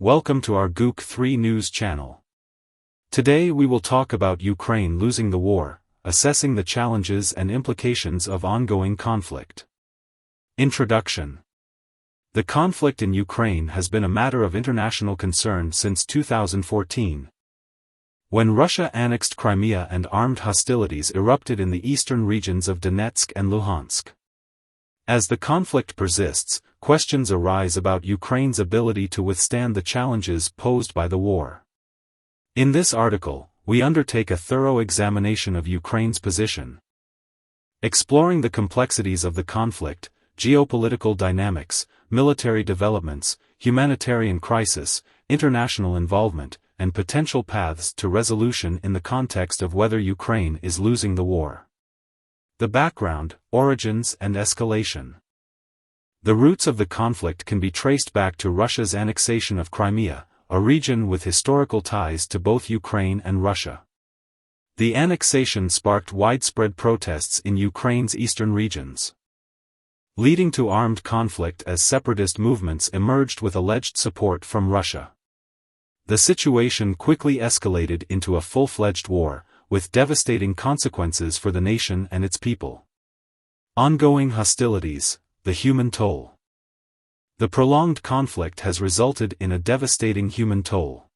Welcome to our GOOK 3 News channel. Today we will talk about Ukraine losing the war, assessing the challenges and implications of ongoing conflict. Introduction. The conflict in Ukraine has been a matter of international concern since 2014. When Russia annexed Crimea and armed hostilities erupted in the eastern regions of Donetsk and Luhansk. As the conflict persists, questions arise about Ukraine's ability to withstand the challenges posed by the war. In this article, we undertake a thorough examination of Ukraine's position, exploring the complexities of the conflict, geopolitical dynamics, military developments, humanitarian crisis, international involvement, and potential paths to resolution in the context of whether Ukraine is losing the war. The background, origins and escalation. The roots of the conflict can be traced back to Russia's annexation of Crimea, a region with historical ties to both Ukraine and Russia. The annexation sparked widespread protests in Ukraine's eastern regions, leading to armed conflict as separatist movements emerged with alleged support from Russia. The situation quickly escalated into a full-fledged war, with devastating consequences for the nation and its people. Ongoing hostilities, the human toll. The prolonged conflict has resulted in a devastating human toll.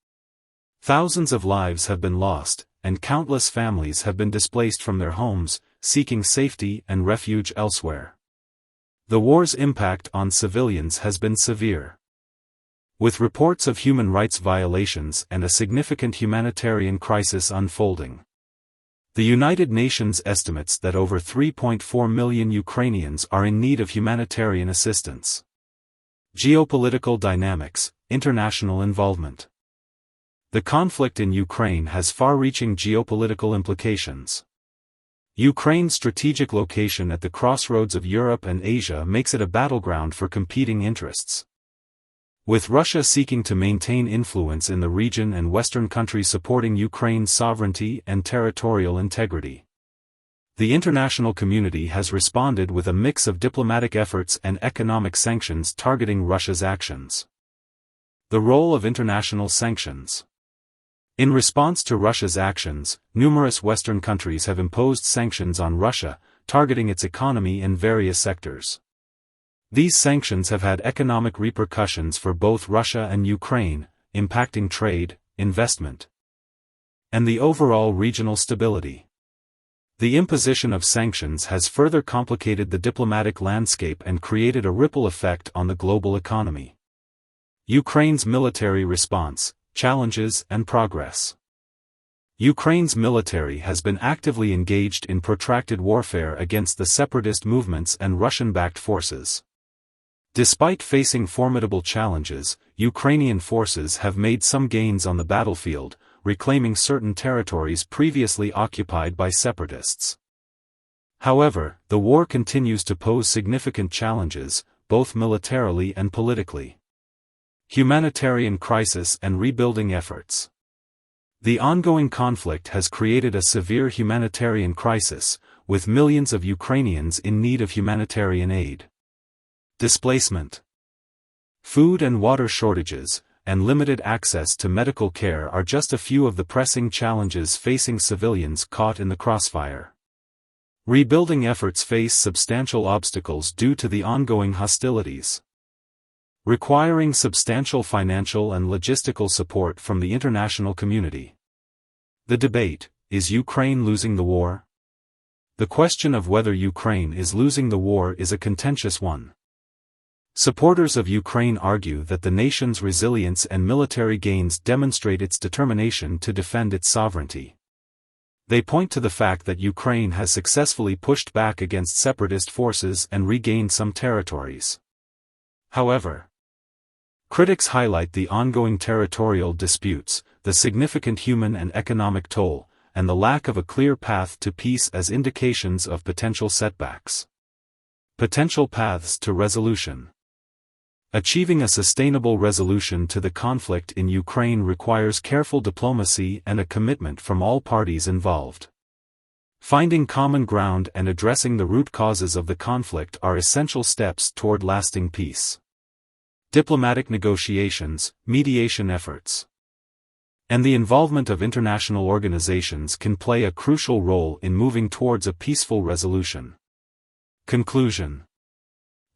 Thousands of lives have been lost, and countless families have been displaced from their homes, seeking safety and refuge elsewhere. The war's impact on civilians has been severe, with reports of human rights violations and a significant humanitarian crisis unfolding. The United Nations estimates that over 3.4 million Ukrainians are in need of humanitarian assistance. Geopolitical dynamics, international involvement. The conflict in Ukraine has far-reaching geopolitical implications. Ukraine's strategic location at the crossroads of Europe and Asia makes it a battleground for competing interests. With Russia seeking to maintain influence in the region and Western countries supporting Ukraine's sovereignty and territorial integrity, the international community has responded with a mix of diplomatic efforts and economic sanctions targeting Russia's actions. The role of international sanctions. In response to Russia's actions, numerous Western countries have imposed sanctions on Russia, targeting its economy in various sectors. These sanctions have had economic repercussions for both Russia and Ukraine, impacting trade, investment, and the overall regional stability. The imposition of sanctions has further complicated the diplomatic landscape and created a ripple effect on the global economy. Ukraine's military response, challenges and progress. Ukraine's military has been actively engaged in protracted warfare against the separatist movements and Russian-backed forces. Despite facing formidable challenges, Ukrainian forces have made some gains on the battlefield, reclaiming certain territories previously occupied by separatists. However, the war continues to pose significant challenges, both militarily and politically. Humanitarian crisis and rebuilding efforts. The ongoing conflict has created a severe humanitarian crisis, with millions of Ukrainians in need of humanitarian aid. Displacement. Food and water shortages, and limited access to medical care are just a few of the pressing challenges facing civilians caught in the crossfire. Rebuilding efforts face substantial obstacles due to the ongoing hostilities, requiring substantial financial and logistical support from the international community. The debate, is Ukraine losing the war? The question of whether Ukraine is losing the war is a contentious one. Supporters of Ukraine argue that the nation's resilience and military gains demonstrate its determination to defend its sovereignty. They point to the fact that Ukraine has successfully pushed back against separatist forces and regained some territories. However, critics highlight the ongoing territorial disputes, the significant human and economic toll, and the lack of a clear path to peace as indications of potential setbacks. Potential paths to resolution. Achieving a sustainable resolution to the conflict in Ukraine requires careful diplomacy and a commitment from all parties involved. Finding common ground and addressing the root causes of the conflict are essential steps toward lasting peace. diplomatic negotiations, mediation efforts, and the involvement of international organizations can play a crucial role in moving towards a peaceful resolution. Conclusion.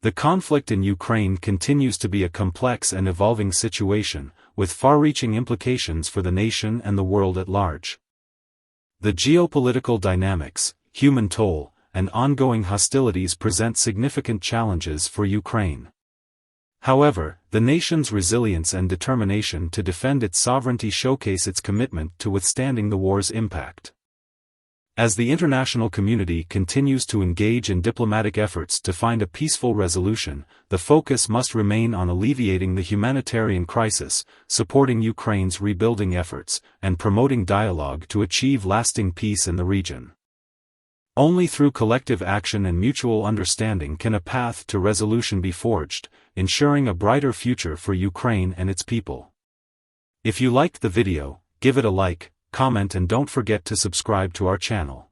The conflict in Ukraine continues to be a complex and evolving situation, with far-reaching implications for the nation and the world at large. The geopolitical dynamics, human toll, and ongoing hostilities present significant challenges for Ukraine. However, the nation's resilience and determination to defend its sovereignty showcase its commitment to withstanding the war's impact. As the international community continues to engage in diplomatic efforts to find a peaceful resolution, the focus must remain on alleviating the humanitarian crisis, supporting Ukraine's rebuilding efforts, and promoting dialogue to achieve lasting peace in the region. Only through collective action and mutual understanding can a path to resolution be forged, ensuring a brighter future for Ukraine and its people. If you liked the video, give it a like, comment and don't forget to subscribe to our channel.